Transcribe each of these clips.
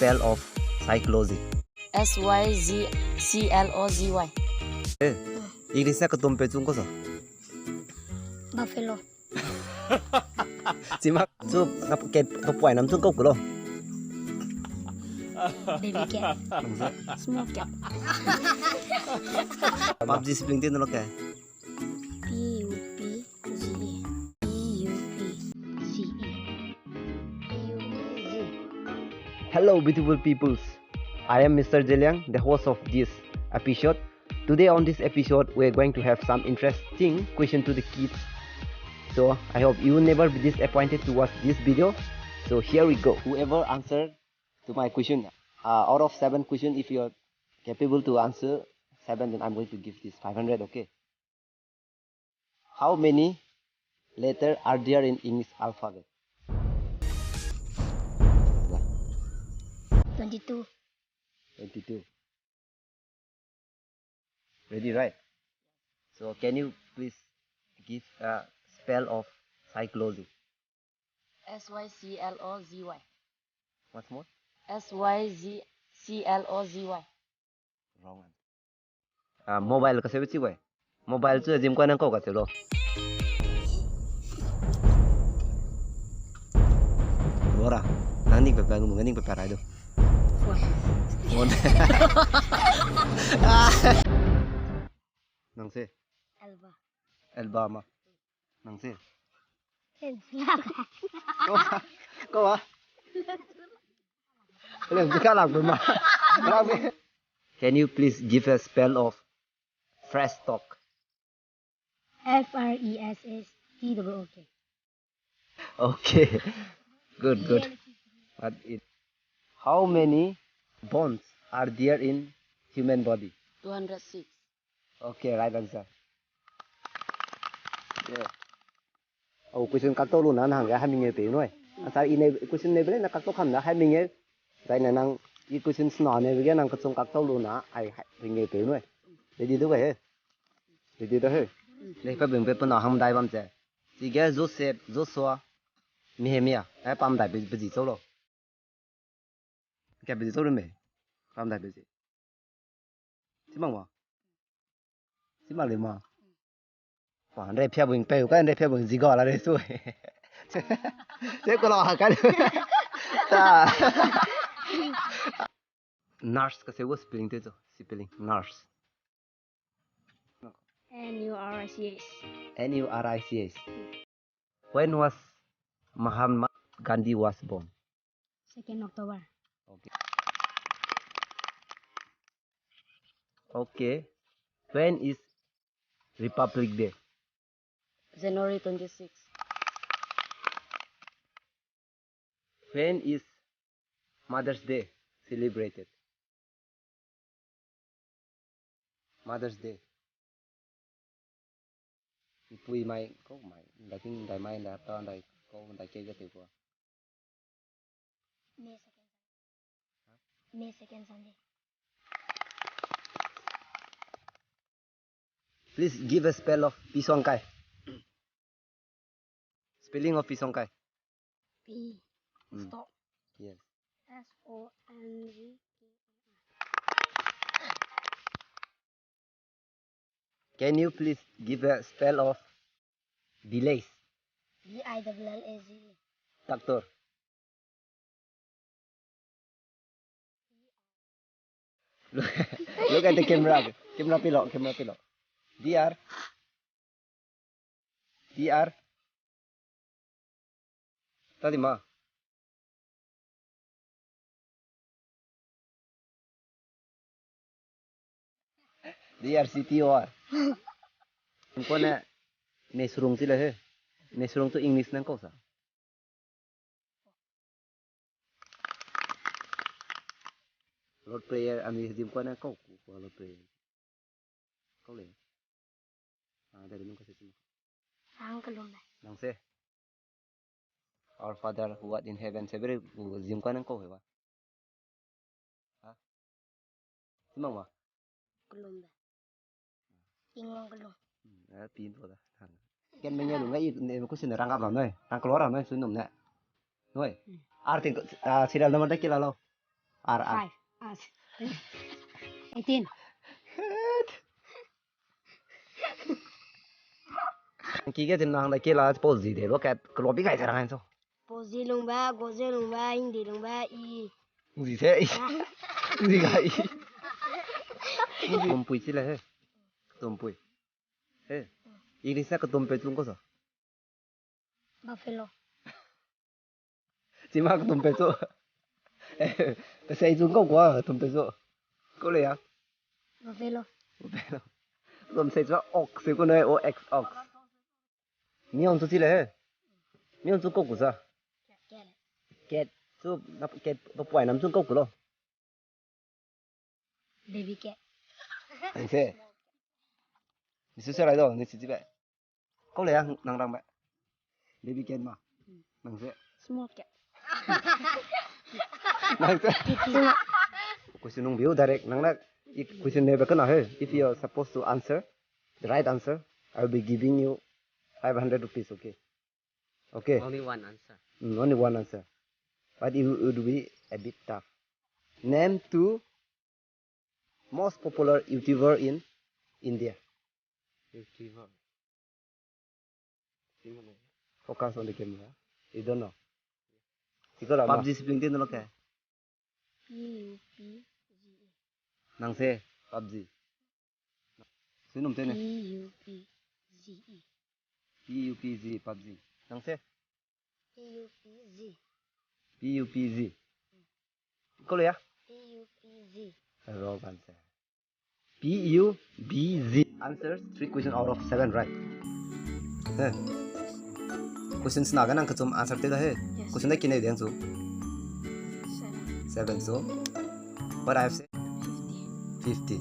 spell of psychology? SYZCLOGY. English ka tumpe chung ko sa. Buffalo. Simak su ke poi nam chung ko lo. Baby cat. Small cat. PUBG spelling tin lo ke. Hello beautiful peoples, I am Mr. Jeliangbe, the host of this episode. Today on this episode we are going to have some interesting question to the kids. So I hope you will never be disappointed to watch this video. So here we go. Whoever answer to my question, out of 7 questions, if you are capable to answer 7, then I'm going to give this 500, okay? How many letters are there in English alphabet? 22. 22. Ready, right? So can you please give a spell of psychology? SYCLOGY. What's more? SYCLOGY. Wrong one. Mobile kasi ba siya? Mobile siya jim ko nang ko kasi lo. Lora, nangning pepe nangning pepe ra do. Phone. Nang se. Elba. Elba ma. Nang se. Ko ah. Can you please give a spell of FreshTalk? FRESSTOK. Okay. Good. But how many bones are there in human body? 206. Okay, right answer. Yeah. Oh, question các tô luôn nè, hàng cái 20 nghìn tỷ nuôi. Sao in này question này bên là các tô khăm là 20 nghìn. Cái này năng cái question snow này với cái năng question các tô luôn nè, ai 20 nghìn tỷ nuôi. Để đi đâu vậy? Để đi đâu hết? Để phải bình bên nào ham đại bám chạy. Chỉ cái Joseph, Joshua, Nehemiah, ai bám đại bị gì số rồi? Cái bị gì số rồi mày? Bám đại bị gì? Chỉ bằng mà. Chỉ bằng liền mà. Wow, đây phía bên bèo cái đây phía bên gì gọi là đây xuôi. Thế có lo cái. Ta. Nurse cái gì spelling thế chứ? Spelling nurse. NURICH. NURICH. When was Mahatma Gandhi was born? 2nd October. Okay. Okay. When is Republic Day? January 26. When is Mother's Day celebrated? Mother's Day. Pui mai có mày đại kinh đại mai là to đại cô đại chơi cái tiểu May 2nd Sunday. Please give a spell of pisongkai. Spelling of pisongkai. P. Stop. Yes. SONG. Can you please give a spell of delays? DILLAZ. Doctor. Look at the camera. Camera pilot. DR. Tadi ma. DRCTOR. हमको ना नेसरुंग sila he. Nesrong to English nang ko sa. Lord prayer ami dim ko na ko Lord prayer. Ko le. Dari nung kasi sino. Ang kalong na. Nang se. Our Father who art in heaven, sabre dim ko nang ko he ba. Ha? Simang ma. Kalong na. Ingong kalong. Pin to da. Ken menye lu ngai ne ko sin rangap la noi. Rang keluar noi sun nom ne. Noi. Artin serial nomor dak kila lo. R. 5. 18. Kỹ cái nang này kia là pose gì để lo cái biết cái thằng anh sao? Pozi lùng ba, goze lùng ba, hindi lùng ba, i. Gì thế? Gì cái? Tôm bùi chứ là hết. Tôm bùi. Hết. Ý là cái tôm bùi chung có sao? Buffalo. Chỉ mà cái tôm bùi chung. Cái xe chung có quá tôm bùi chung. Có lẽ à? Buffalo. Tôm xe chung ox, xe con này ox ox. Miếng chung chỉ là hết. Miếng chung có của sao? Cat. Chú nó cat nó quay nằm chung có của lo. Baby cat. Anh xe. 你是下来的，你自己呗。够了呀，能让呗。Baby cat 嘛，能是。 Small cat. 能是。Question nung view direct, nang nak. Question never kena he. If you are supposed to answer the right answer, I will be giving you 500 rupees. Okay. Okay. Only one answer. Only one answer, but it would be a bit tough. Name two most popular YouTuber in India. YouTuber. Focus on the camera. You don't know. PUBG spelling tin nó kể. P-U-P-Z-E. Nang se PUBG. Xin nôm tên này. P-U-P-Z-E. PUBG PUBG. Nang se. P-U-P-Z. PUBG. Có lẽ. P-U-P-Z. Wrong answer. PUBG. Answers 3 questions out of 7 right. Hey. Questions na ganang kacum answer te da he. Yes. Question na kinay diyan so. 7. 7 so. What I have said 50. 50.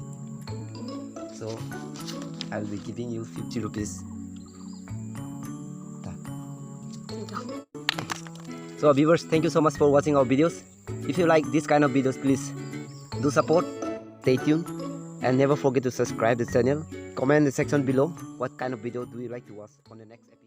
So I will be giving you 50 rupees. So viewers, thank you so much for watching our videos. If you like this kind of videos, please do support, stay tuned, and never forget to subscribe the channel. Comment in the section below what kind of video do you like to watch on the next episode.